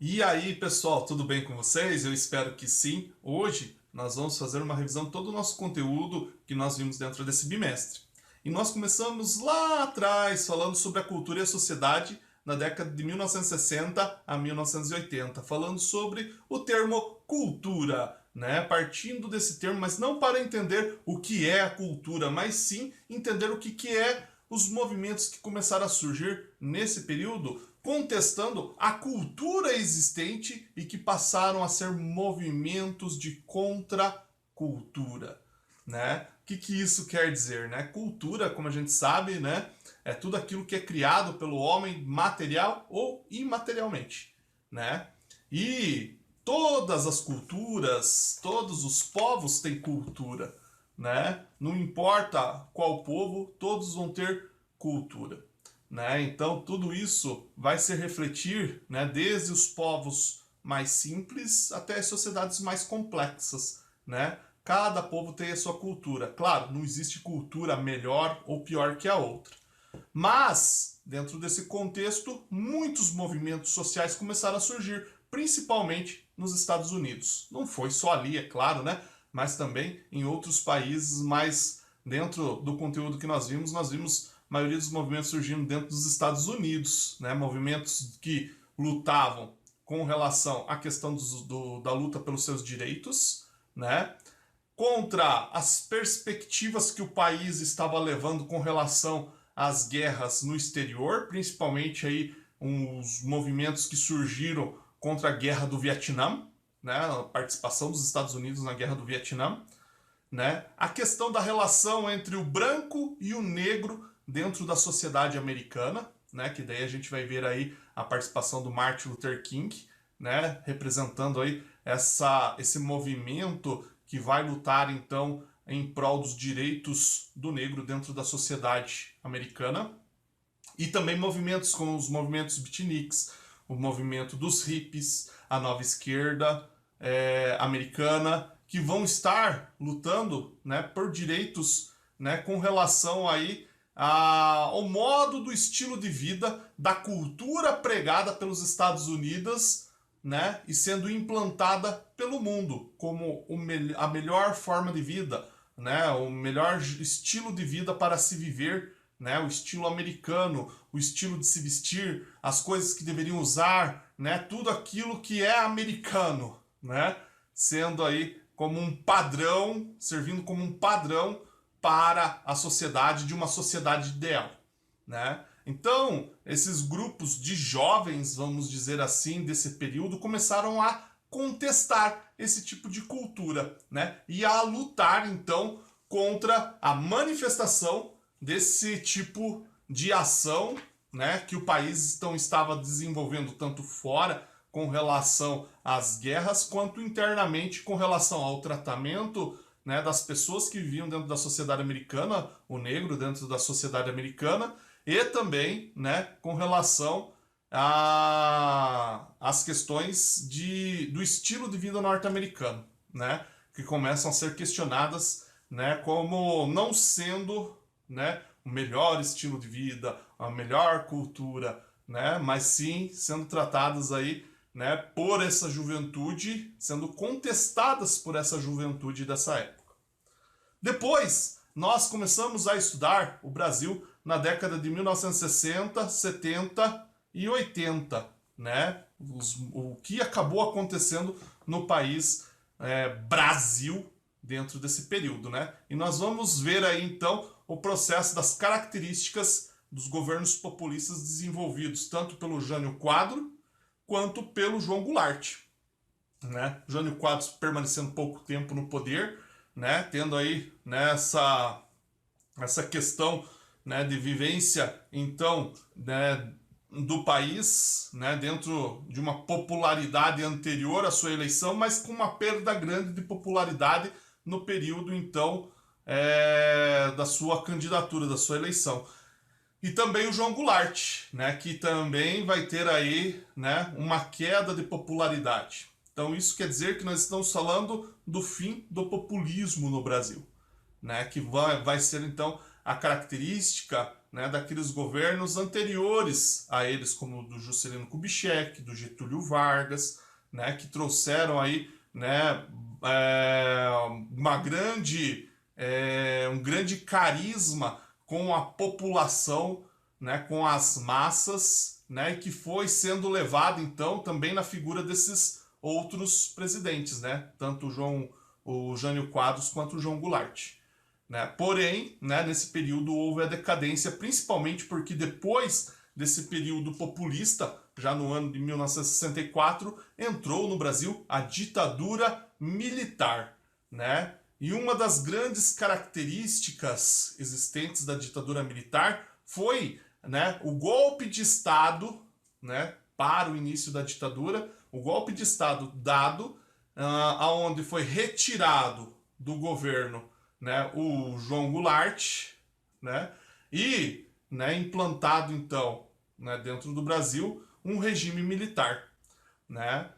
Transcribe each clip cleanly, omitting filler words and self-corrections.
E aí, pessoal, tudo bem com vocês? Eu espero que sim. Hoje nós vamos fazer uma revisão de todo o nosso conteúdo que nós vimos dentro desse bimestre. E nós começamos lá atrás falando sobre a cultura e a sociedade na década de 1960 a 1980, falando sobre o termo cultura, né? Partindo desse termo, mas não para entender o que é a cultura, mas sim entender o que é os movimentos que começaram a surgir nesse período, contestando a cultura existente e que passaram a ser movimentos de contracultura, né? O que isso quer dizer, né? Cultura, como a gente sabe, né, é tudo aquilo que é criado pelo homem, material ou imaterialmente, né? E todas as culturas, todos os povos têm cultura, né? Não importa qual povo, todos vão ter cultura, né? Então tudo isso vai se refletir, né, desde os povos mais simples até as sociedades mais complexas, né? Cada povo tem a sua cultura. Claro, não existe cultura melhor ou pior que a outra. Mas, dentro desse contexto, muitos movimentos sociais começaram a surgir, principalmente nos Estados Unidos. Não foi só ali, é claro, né? Mas também em outros países, mas dentro do conteúdo que nós vimos a maioria dos movimentos surgindo dentro dos Estados Unidos, né? Movimentos que lutavam com relação à questão da luta pelos seus direitos, né? Contra as perspectivas que o país estava levando com relação às guerras no exterior, principalmente aí uns movimentos que surgiram contra a guerra do Vietnã, né, a participação dos Estados Unidos na guerra do Vietnã, né, a questão da relação entre o branco e o negro dentro da sociedade americana, né, que daí a gente vai ver aí a participação do Martin Luther King, né, representando aí esse movimento que vai lutar então em prol dos direitos do negro dentro da sociedade americana. E também movimentos como os movimentos beatniks, o movimento dos hippies, a nova esquerda americana, que vão estar lutando, né, por direitos, né, com relação aí ao modo do estilo de vida, da cultura pregada pelos Estados Unidos, né, e sendo implantada pelo mundo como a melhor forma de vida, né, o melhor estilo de vida para se viver, né, o estilo americano, o estilo de se vestir, as coisas que deveriam usar, né, tudo aquilo que é americano, né, sendo aí como um padrão, servindo como um padrão para a sociedade, de uma sociedade ideal, né? Então, esses grupos de jovens, vamos dizer assim, desse período, começaram a contestar esse tipo de cultura, né? E a lutar, então, contra a manifestação desse tipo de ação, né, que o país então estava desenvolvendo tanto fora com relação às guerras, quanto internamente com relação ao tratamento, né, das pessoas que viviam dentro da sociedade americana, o negro dentro da sociedade americana, e também, né, com relação às questões do estilo de vida norte-americano, né, que começam a ser questionadas, né, como não sendo, né, o melhor estilo de vida, a melhor cultura, né, mas sim sendo tratadas aí, né, por essa juventude, sendo contestadas por essa juventude dessa época. Depois, nós começamos a estudar o Brasil na década de 1960, 70 e 80, né? O que acabou acontecendo no país Brasil dentro desse período, né? E nós vamos ver aí então o processo das características dos governos populistas desenvolvidos tanto pelo Jânio Quadro quanto pelo João Goulart, né? Jânio Quadros permanecendo pouco tempo no poder, né? Tendo aí nessa essa questão, né, de vivência então, né, do país, né, dentro de uma popularidade anterior à sua eleição, mas com uma perda grande de popularidade no período então da sua candidatura, da sua eleição. E também o João Goulart, né, que também vai ter aí, né, uma queda de popularidade. Então isso quer dizer que nós estamos falando do fim do populismo no Brasil, né, que vai ser então a característica, né, daqueles governos anteriores a eles, como o do Juscelino Kubitschek, do Getúlio Vargas, né, que trouxeram aí, né, uma grande, um grande carisma com a população, né, com as massas, né, e que foi sendo levado então também na figura desses outros presidentes, né, tanto o Jânio Quadros quanto o João Goulart. Né? Porém, né, nesse período houve a decadência, principalmente porque depois desse período populista, já no ano de 1964, entrou no Brasil a ditadura militar. Né? E uma das grandes características existentes da ditadura militar foi, né, o golpe de Estado, né, para o início da ditadura, o golpe de Estado dado, aonde foi retirado do governo, né, o João Goulart, né, e, né, implantado então, né, dentro do Brasil um regime militar, né?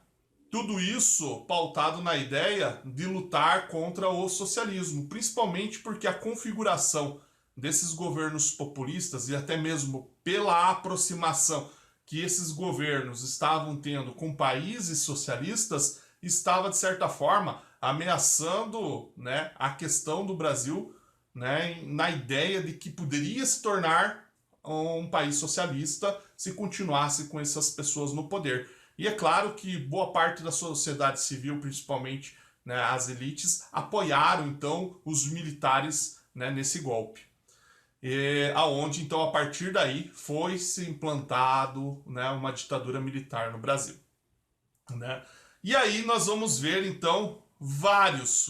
Tudo isso pautado na ideia de lutar contra o socialismo, principalmente porque a configuração desses governos populistas e até mesmo pela aproximação que esses governos estavam tendo com países socialistas, estava de certa forma ameaçando, né, a questão do Brasil, né, na ideia de que poderia se tornar um país socialista se continuasse com essas pessoas no poder. E é claro que boa parte da sociedade civil, principalmente, né, as elites, apoiaram então os militares, né, nesse golpe. Aonde então a partir daí foi se implantado, né, uma ditadura militar no Brasil. Né? E aí nós vamos ver então vários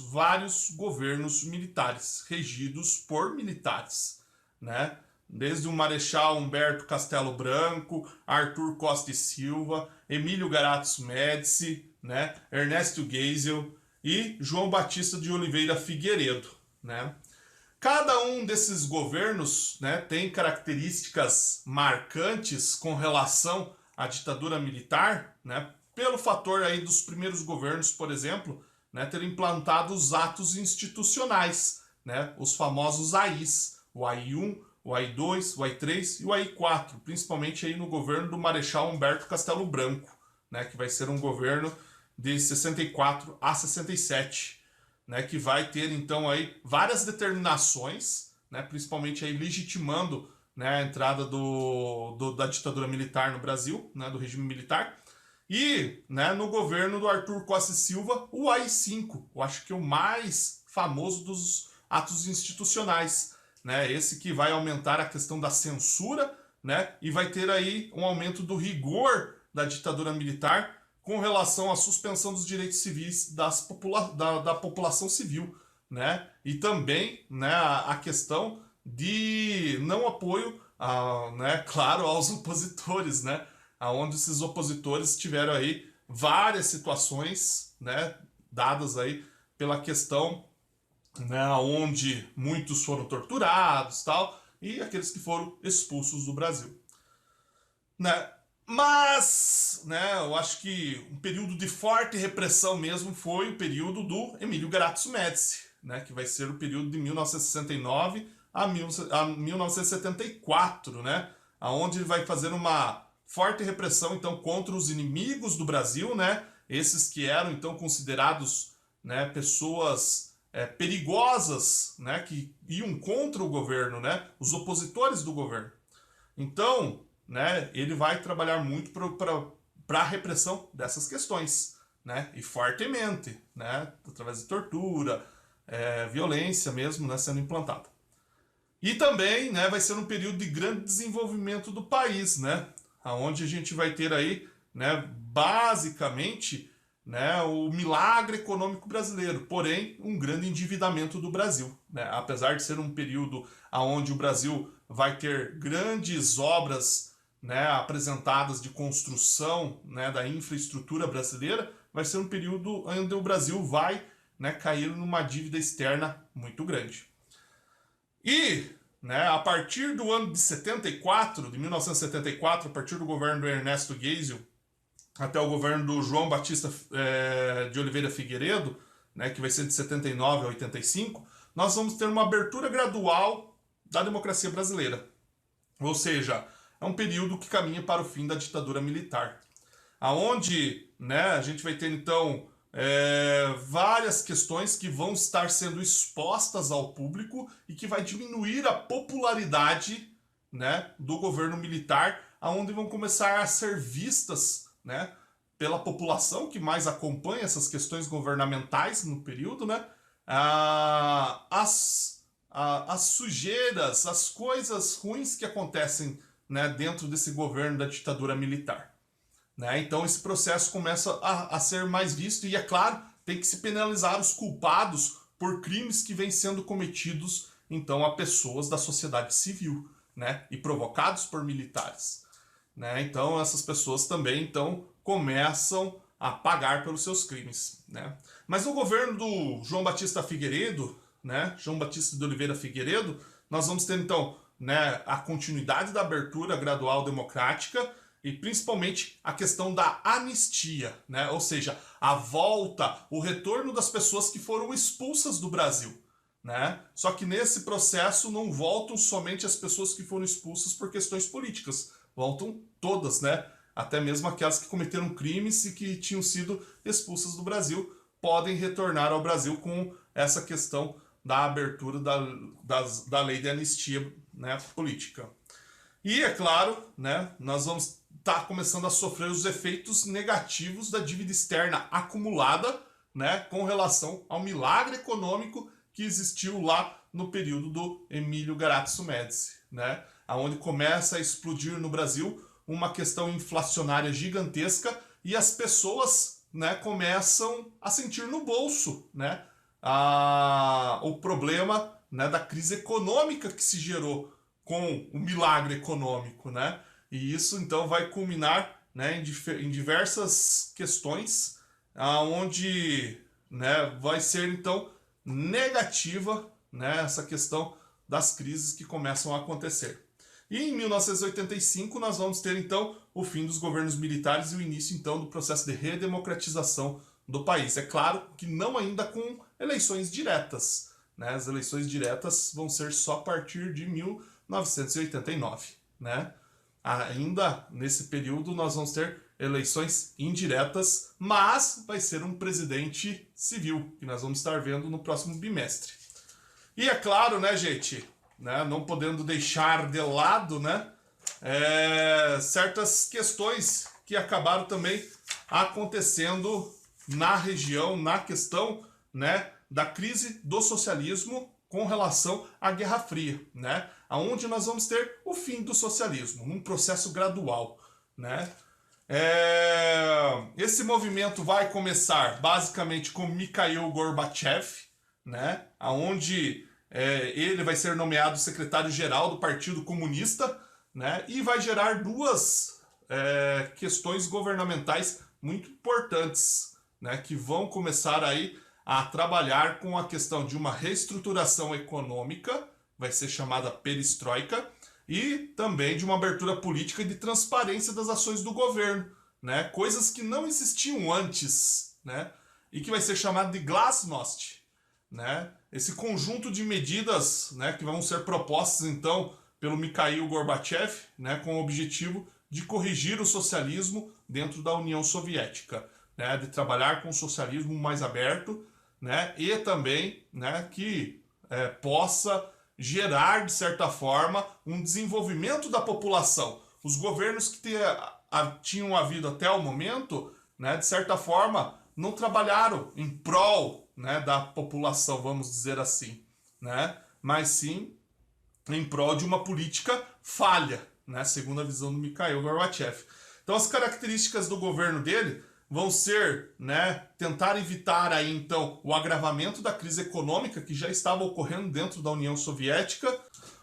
governos militares regidos por militares, né? Desde o Marechal Humberto Castelo Branco, Arthur Costa e Silva, Emílio Garatos Médici, né, Ernesto Geisel e João Batista de Oliveira Figueiredo, né? Cada um desses governos, né, tem características marcantes com relação à ditadura militar, né, pelo fator aí dos primeiros governos, por exemplo, né, ter implantado os atos institucionais, né, os famosos AIs, o AI-1, o AI-2, o AI-3 e o AI-4, principalmente aí no governo do Marechal Humberto Castelo Branco, né, que vai ser um governo de 64 a 67, né, que vai ter então aí várias determinações, né, principalmente aí legitimando, né, a entrada da ditadura militar no Brasil, né, do regime militar. E, né, no governo do Arthur Costa e Silva, o AI-5, eu acho que é o mais famoso dos atos institucionais, né, esse que vai aumentar a questão da censura, né, e vai ter aí um aumento do rigor da ditadura militar com relação à suspensão dos direitos civis da população civil, né, e também, né, a questão de não apoio, né, claro, aos opositores, né, aonde esses opositores tiveram aí várias situações, né, dadas aí pela questão, né, onde muitos foram torturados, tal, e aqueles que foram expulsos do Brasil, né? Mas, né, eu acho que um período de forte repressão mesmo foi o período do Emílio Garatos Médici, né, que vai ser o período de 1969 a 1974, né, aonde ele vai fazer uma forte repressão então contra os inimigos do Brasil, né, esses que eram então considerados, né, pessoas perigosas, né, que iam contra o governo, né, os opositores do governo. Então, né, ele vai trabalhar muito para a repressão dessas questões, né, e fortemente, né, através de tortura, violência mesmo, né, sendo implantada. E também, né, vai ser um período de grande desenvolvimento do país, né, onde a gente vai ter aí, né, basicamente, né, o milagre econômico brasileiro, porém um grande endividamento do Brasil, né, apesar de ser um período onde o Brasil vai ter grandes obras, né, apresentadas de construção, né, da infraestrutura brasileira, vai ser um período onde o Brasil vai, né, cair numa dívida externa muito grande. E, né, a partir do ano de 74, de 1974, a partir do governo do Ernesto Geisel até o governo do João Batista de Oliveira Figueiredo, né, que vai ser de 79 a 85, nós vamos ter uma abertura gradual, da democracia brasileira. Ou seja, é um período que caminha para o fim da ditadura militar. Aonde, né, a gente vai ter então várias questões que vão estar sendo expostas ao público e que vai diminuir a popularidade, né, do governo militar, aonde vão começar a ser vistas, né, pela população que mais acompanha essas questões governamentais no período, né, as sujeiras, as coisas ruins que acontecem, né, dentro desse governo da ditadura militar. Né? Então esse processo começa a ser mais visto e, é claro, tem que se penalizar os culpados por crimes que vêm sendo cometidos então a pessoas da sociedade civil, né? E provocados por militares. Né? Então essas pessoas também então começam a pagar pelos seus crimes. Né? Mas no governo do João Batista Figueiredo, né? João Batista de Oliveira Figueiredo, nós vamos ter então, né, a continuidade da abertura gradual democrática e principalmente a questão da anistia, né? Ou seja, a volta, o retorno das pessoas que foram expulsas do Brasil. Né? Só que nesse processo não voltam somente as pessoas que foram expulsas por questões políticas, voltam todas, né? Até mesmo aquelas que cometeram crimes e que tinham sido expulsas do Brasil, podem retornar ao Brasil com essa questão da abertura da lei de anistia, né, política. E, é claro, né, nós vamos estar começando a sofrer os efeitos negativos da dívida externa acumulada, né, com relação ao milagre econômico que existiu lá no período do Emílio Garatzzo Médici, né, onde começa a explodir no Brasil uma questão inflacionária gigantesca e as pessoas, né, começam a sentir no bolso, né, o problema, né, da crise econômica que se gerou com o milagre econômico, né? E isso então vai culminar, né, em diversas questões, onde, né, vai ser então negativa, né, essa questão das crises que começam a acontecer. E em 1985 nós vamos ter então o fim dos governos militares e o início então do processo de redemocratização do país. É claro que não ainda com eleições diretas, né? As eleições diretas vão ser só a partir de 1989, né? Ainda nesse período nós vamos ter eleições indiretas, mas vai ser um presidente civil, que nós vamos estar vendo no próximo bimestre. E é claro, né, gente, né, não podendo deixar de lado, né, certas questões que acabaram também acontecendo na região, na questão, né, da crise do socialismo com relação à Guerra Fria, né, aonde nós vamos ter o fim do socialismo, num processo gradual, né. Esse movimento vai começar basicamente com Mikhail Gorbachev, né, aonde ele vai ser nomeado secretário-geral do Partido Comunista, né, e vai gerar duas questões governamentais muito importantes, né, que vão começar aí a trabalhar com a questão de uma reestruturação econômica, vai ser chamada perestroika, e também de uma abertura política e de transparência das ações do governo, né, coisas que não existiam antes, né, e que vai ser chamado de glasnost, né, esse conjunto de medidas, né, que vão ser propostas então pelo Mikhail Gorbachev, né, com o objetivo de corrigir o socialismo dentro da União Soviética, né, de trabalhar com o socialismo mais aberto, né, e também, né, que possa gerar, de certa forma, um desenvolvimento da população. Os governos que tinham havido até o momento, né, de certa forma, não trabalharam em prol, né, da população, vamos dizer assim, né, mas sim em prol de uma política falha, né, segundo a visão do Mikhail Gorbachev. Então as características do governo dele vão ser, né, tentar evitar aí então o agravamento da crise econômica que já estava ocorrendo dentro da União Soviética.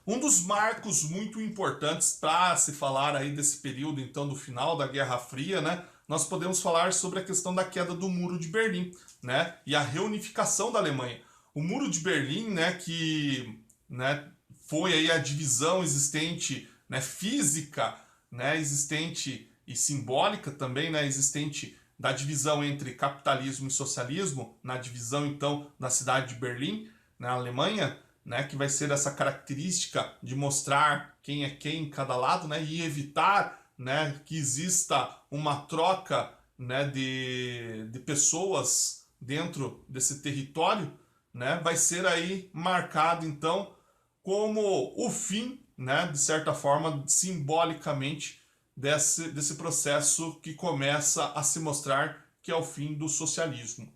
Um dos marcos muito importantes para se falar aí desse período então do final da Guerra Fria, né, nós podemos falar sobre a questão da queda do Muro de Berlim, né, e a reunificação da Alemanha. O Muro de Berlim, né, que, né, foi aí a divisão existente, né, física, né, existente e simbólica também, né, existente da divisão entre capitalismo e socialismo, na divisão então da cidade de Berlim, na Alemanha, né, que vai ser essa característica de mostrar quem é quem em cada lado, né, e evitar, né, que exista uma troca, né, de pessoas dentro desse território, né, vai ser aí marcado então como o fim, né, de certa forma, simbolicamente, desse processo que começa a se mostrar que é o fim do socialismo,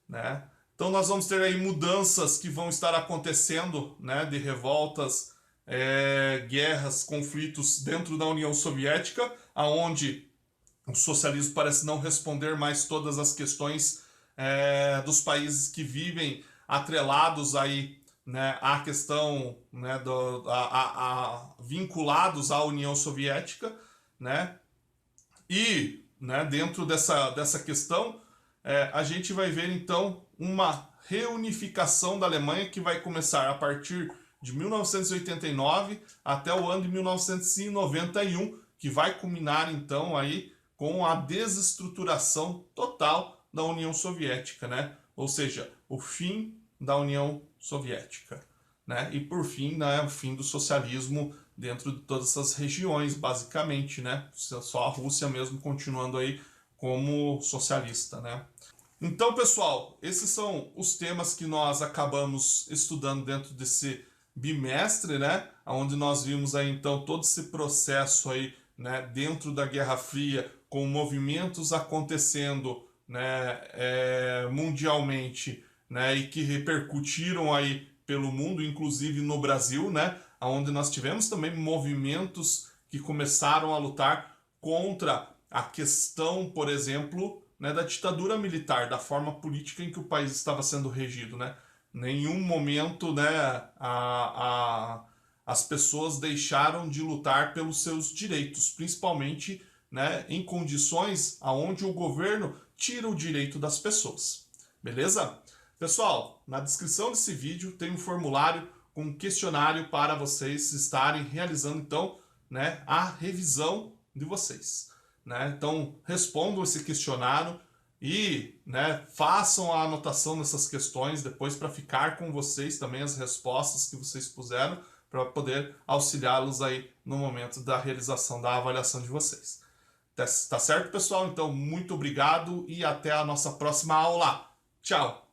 né? Então nós vamos ter aí mudanças que vão estar acontecendo, né, de revoltas, guerras, conflitos dentro da União Soviética, aonde o socialismo parece não responder mais todas as questões dos países que vivem atrelados aí, né, à questão, né, vinculados à União Soviética, né, e, né, dentro dessa questão a gente vai ver então uma reunificação da Alemanha que vai começar a partir de 1989 até o ano de 1991, que vai culminar então aí com a desestruturação total da União Soviética, né? Ou seja, o fim da União Soviética, né? E por fim, né, o fim do socialismo dentro de todas essas regiões, basicamente, né? Só a Rússia mesmo continuando aí como socialista, né? Então, pessoal, esses são os temas que nós acabamos estudando dentro desse bimestre, né? Onde nós vimos aí então todo esse processo aí, né, dentro da Guerra Fria, com movimentos acontecendo, né, mundialmente, né, e que repercutiram aí pelo mundo, inclusive no Brasil, né, onde nós tivemos também movimentos que começaram a lutar contra a questão, por exemplo, né, da ditadura militar, da forma política em que o país estava sendo regido, né? Nenhum momento, né, as pessoas deixaram de lutar pelos seus direitos, principalmente, né, em condições aonde o governo tira o direito das pessoas. Beleza? Pessoal, na descrição desse vídeo tem um formulário com um questionário para vocês estarem realizando então, né, a revisão de vocês, né? Então respondam esse questionário e, né, façam a anotação dessas questões depois para ficar com vocês também as respostas que vocês puseram para poder auxiliá-los aí no momento da realização da avaliação de vocês. Tá certo, pessoal? Então, muito obrigado e até a nossa próxima aula. Tchau!